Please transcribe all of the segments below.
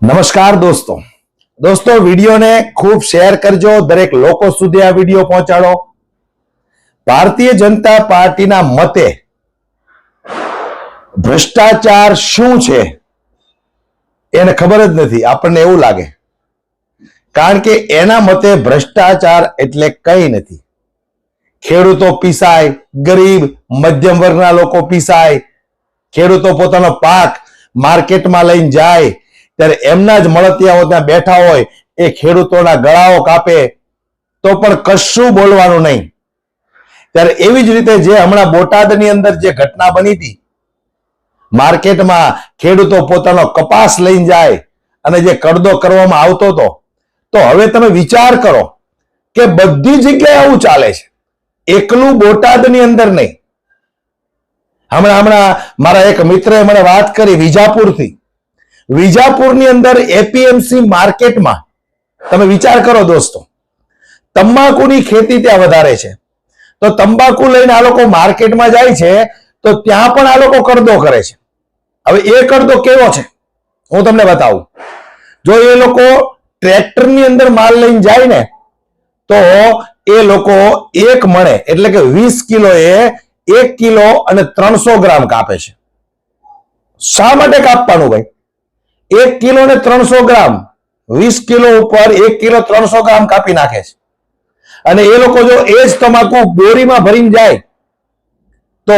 નમસ્કાર દોસ્તો વિડીયોને ખૂબ શેર કરજો, દરેક લોકો સુધી આ વિડીયો પહોંચાડો। ભારતીય જનતા પાર્ટીના મતે ભ્રષ્ટાચાર શું છે એને ખબર જ નથી, આપણને એવું લાગે, કારણ કે એના મતે ભ્રષ્ટાચાર એટલે કંઈ નથી। ખેડૂતો પીસાય, ગરીબ મધ્યમ વર્ગના લોકો પીસાય, ખેડૂતો પોતાનો પાક માર્કેટમાં લઈને જાય ત્યારે એમના જ મળતિયાઓ ત્યાં બેઠા હોય, એ ખેડૂતોના ગળાઓ કાપે તો પણ કશું બોલવાનું નહીં। ત્યારે એવી જ રીતે જે હમણાં બોટાદની અંદર જે ઘટના બની હતી, માર્કેટમાં ખેડૂતો પોતાનો કપાસ લઈને જાય અને જે કડદો કરવામાં આવતો હતો, તો હવે તમે વિચાર કરો કે બધી જગ્યાએ આવું ચાલે છે, એકલું બોટાદની અંદર નહીં। હમણાં મારા એક મિત્રએ મને વાત કરી વિજાપુરની અંદર એપીએમસી માર્કેટમાં તમે વિચાર કરો દોસ્તો, તંબાકુની ખેતી ત્યાં વધારે છે, તો તંબાકુ લઈને આ લોકો માર્કેટમાં જાય છે તો ત્યાં પણ આ લોકો કડદો કરે છે। હવે એ કડદો કેવો છે હું તમને બતાવું। જો એ લોકો ટ્રેક્ટરની અંદર માલ લઈને જાય ને તો એ લોકો એક મણે એટલે કે 20 કિલો એ 1 કિલો અને 300 ગ્રામ કાપે છે। શા માટે કાપવાનું ભાઈ? 1 કિલો ને 300 ગ્રામ, 20 કિલો ઉપર 1 કિલો 300 ગ્રામ કાપી નાખે છે। અને એ લોકો જો એ જ તમાકુ બોરીમાં ભરીને જાય તો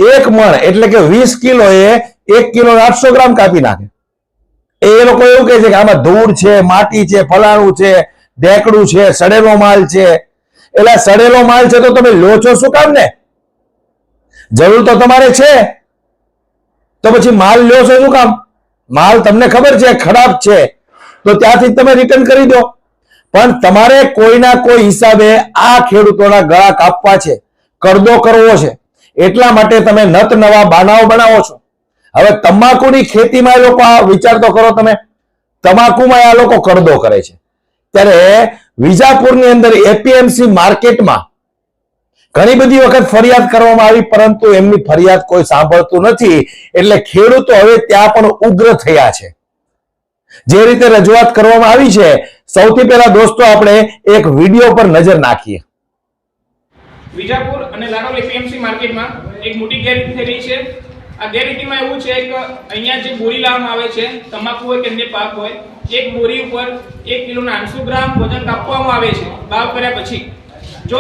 એક મણ એટલે કે 20 કિલો એ 1 કિલો 800 ગ્રામ કાપી નાખે। એ લોકો એવું કહે છે કે આમાં ધૂળ છે, માટી છે, ફલાણું છે, ઢેકડું છે, સડેલો માલ છે। એટલે સડેલો માલ છે તો તમે લો છો શું કામ ને? જરૂર તો તમારે છે તો પછી માલ લો છો શું કામ? માલ તમને ખબર છે ખરાબ છે તો ત્યાંથી તમે રિટર્ન કરી દો, પણ તમારે કોઈના કોઈ હિસાબે આ ખેડૂતોના ગળા કાપવા છે, કડદો કરવો છે, એટલા માટે તમે નત નવા બાનાઓ બનાવો છો। હવે તમાકુની ખેતીમાં લોકો આ વિચાર તો કરો તમે, તમાકુમાં આ લોકો કડદો કરે છે। ત્યારે વિજાપુરની અંદર એપીએમસી માર્કેટમાં ઘણી બધી વખત ફરિયાદ કરવામાં આવી, પરંતુ એમની ફરિયાદ કોઈ સાંભળતું નથી। એટલે ખેડૂતો હવે ત્યાં પણ ઉગ્ર થયા છે। જે રીતે રજૂઆત કરવામાં આવી છે, સૌથી પહેલા દોસ્તો આપણે એક વિડીયો પર નજર નાખીએ। વિજાપુર અને લાડોલ એપીએમસી માર્કેટમાં એક મોટી ગેરરીતિ થઈ રહી છે। આ ગેરરીતિમાં એવું છે કે અહીંયા જે બોરી લાવવામાં આવે છે, તમાકુ હોય કે અન્ય પાક હોય, એક બોરી ઉપર 1 કિલોના 800 ગ્રામ વજન કાપવામાં આવે છે બાવ કર્યા પછી। જો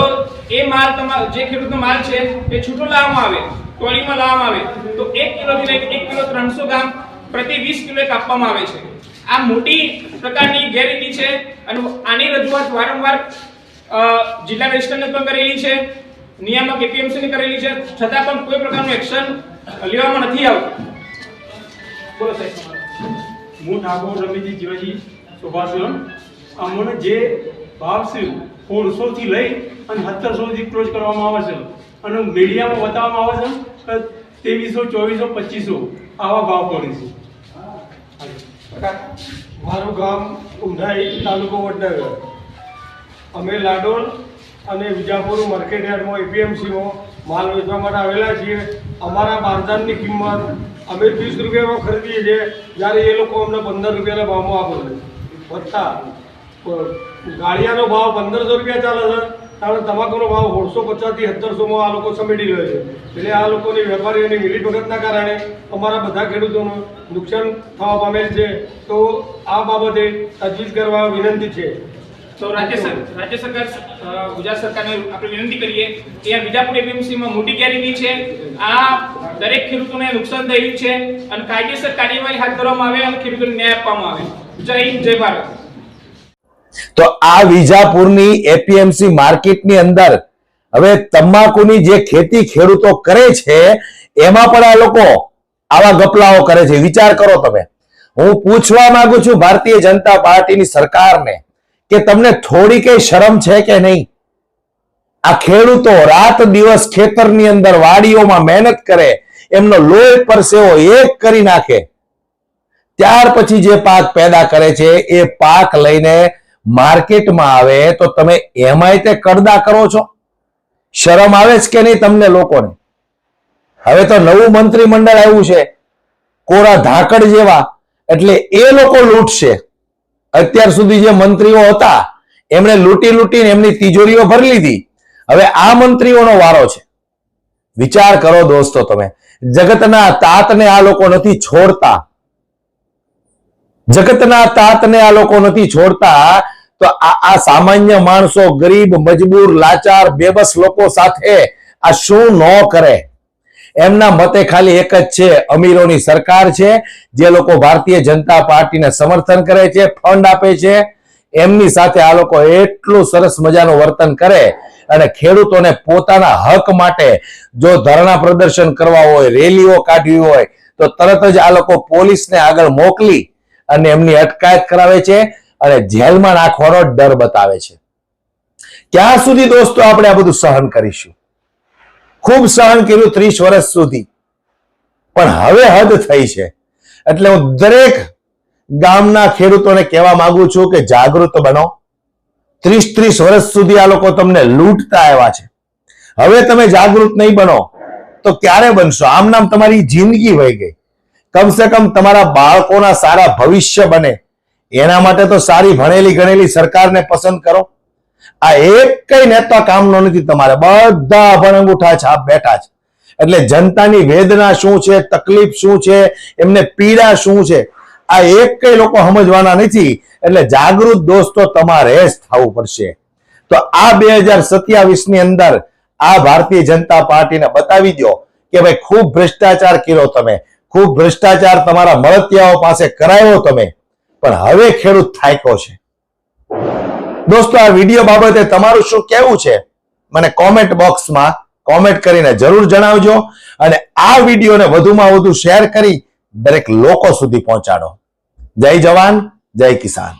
એ માલ જે ખેડૂતનો માલ છે એ છૂટો લાવવામાં આવે, ટોળીમાં લાવવામાં આવે તો 1 કિલોથી લઈને 1 કિલો 300 ગ્રામ પ્રતિ 20 કિલો કાપવામાં આવે છે। આ મોટી પ્રકારની ગેરરીતિ છે અને આની રજૂઆત વારંવાર જિલ્લા મેજિસ્ટ્રેટને પણ કરેલી છે, નિયામક એપીએમસીને કરેલી છે, છતાં પણ કોઈ પ્રકારનું એક્શન લેવામાં નથી આવતું। બોલો સાહેબ। હું ઠાકોર રમેશજી જીવાજી સુભાષરામ, અમને જે ભાવ છે 1600 થી લઈ અને 1700 સુધી ક્લોઝ કરવામાં આવે છે અને મીડિયામાં બતાવવામાં આવે છે કે 2300, 2400, 2500 આવા ભાવ પડે છે। મારું ગામ ઉંધાઈ, તાલુકો વડનગર। અમે લાડોલ અને વિજાપુર માર્કેટ યાર્ડમાં એપીએમસીમાં માલ વેચવા માટે આવેલા છીએ। અમારા બારદાનની કિંમત અમે 30 રૂપિયામાં ખરીદીએ છીએ, જ્યારે એ લોકો અમને 15 રૂપિયાના ભાવમાં આપે છે। વત્તા ગાળિયાનો ભાવ 1500 રૂપિયા ચાલે છે, કારણ તમાકુનો ભાવ 1650 થી 1700 આ લોકો સમેટી લે છે। એટલે આ લોકોની વેપારીઓની મિલીભગતના કારણે અમારા બધા ખેડૂતોનું નુકસાન થવા પામેલ છે। તો આ બાબતે તજવીજ કરવા વિનંતી છે। તો રાજ્ય સરકાર ગુજરાત સરકારને આપણે વિનંતી કરીએ કે આ વિજાપુર એપીએમસીમાં મોટી ગેરરીતિ છે, આ દરેક ખેડૂતોને નુકસાન થઈ રહ્યું છે અને કાયદેસર કાર્યવાહી હાથ ધરવામાં આવે અને ખેડૂતોને ન્યાય આપવામાં આવે। જય હિન્દ, જય ભારત। તો આ વિજાપુરની એપીએમસી માર્કેટની અંદર હવે તમાકુની જે ખેતી ખેડૂતો કરે છે એમાં પણ આ લોકો આવા ગપલાઓ કરે છે। વિચાર કરો તમે। હું પૂછવા માંગુ છું ભારતીય જનતા પાર્ટીની સરકારને કે તમને થોડી કઈ શરમ છે કે નહીં? આ ખેડૂતો રાત દિવસ ખેતરની અંદર વાડીઓમાં મહેનત કરે, એમનો લોહી પરસેવો એક કરી નાખે, ત્યાર પછી જે પાક પેદા કરે છે એ પાક લઈને માર્કેટમાં આવે તો તમે એમાંય તે કડદા કરો છો? શરમ આવે છે કે નહીં તમને લોકોને? હવે તો નવું મંત્રીમંડળ આવ્યું છે, કોરા ધાકડ જેવા, એટલે એ લોકો લૂંટશે. અત્યાર સુધી જે મંત્રીઓ હતા એમણે લૂંટીને એમની તિજોરીઓ ભરી લીધી. હવે આ મંત્રીઓનો વારો છે. વિચાર કરો દોસ્તો, તમે જગતના તાતને આ લોકો નથી છોડતા. જગતના તાતને આ લોકો નથી છોડતા. તો આ સામાન્ય માણસો, ગરીબ, મજબૂર, લાચાર, બેબસ લોકો સાથે આ શું ન કરે? એમના મતે ખાલી એક જ છે, અમીરોની સરકાર છે. જે લોકો ભારતીય જનતા પાર્ટીને સમર્થન કરે છે, ફંડ આપે છે, એમની સાથે આ લોકો એટલું સરસ મજાનું વર્તન કરે. અને ખેડૂતોને પોતાના હક માટે જો ધરણા પ્રદર્શન કરવા હોય, રેલીઓ કાઢવી હોય, તો તરત જ આ લોકો પોલીસને આગળ મોકલી અને એમની અટકાયત કરાવે છે અને જેલમાં નાખવાનો ડર બતાવે છે. ક્યાં સુધી દોસ્તો આપણે આ બધું સહન કરીશું? ખૂબ સહન કર્યું 30 વર્ષ સુધી, પણ હવે હદ થઈ છે. એટલે હું દરેક ગામના ખેડૂતોને કહેવા માંગુ છું કે જાગૃત બનો. 30 વર્ષ સુધી આ લોકો તમને લૂંટતા આવ્યા છે. હવે તમે જાગૃત નહીં બનો તો ક્યારે બનશો? આમ નામ તમારી જિંદગી વહી ગઈ. કમસે કમ તમારા બાળકોના સારા ભવિષ્ય બને એના માટે તો સારી ભણેલી ગણેલી સરકારને પસંદ કરો. આ એક કઈ નેતા કામનો નથી. તમારે બધા અભણ છાપ બેઠા છે. એટલે જનતાની વેદના શું છે, તકલીફ શું છે, એમને પીડા શું છે, આ એક કઈ લોકો સમજવાના નથી. એટલે જાગૃત દોસ્તો તમારે જ થવું પડશે. તો આ 2027 ની અંદર આ ભારતીય જનતા પાર્ટીને બતાવી દો કે ભાઈ ખૂબ ભ્રષ્ટાચાર કર્યો તમે, ખૂબ ભ્રષ્ટાચાર તમારા મળતિયાઓ પાસે કરાયો તમે, પણ હવે ખેડૂત થાક્યો છે. દોસ્તો, આ વિડીયો બાબતે તમારું શું કહેવું છે મને કોમેન્ટ બોક્સમાં કોમેન્ટ કરીને જરૂર જણાવજો. અને આ વિડીયોને વધુમાં વધુ શેર કરી દરેક લોકો સુધી પહોંચાડો. જય જવાન, જય કિસાન.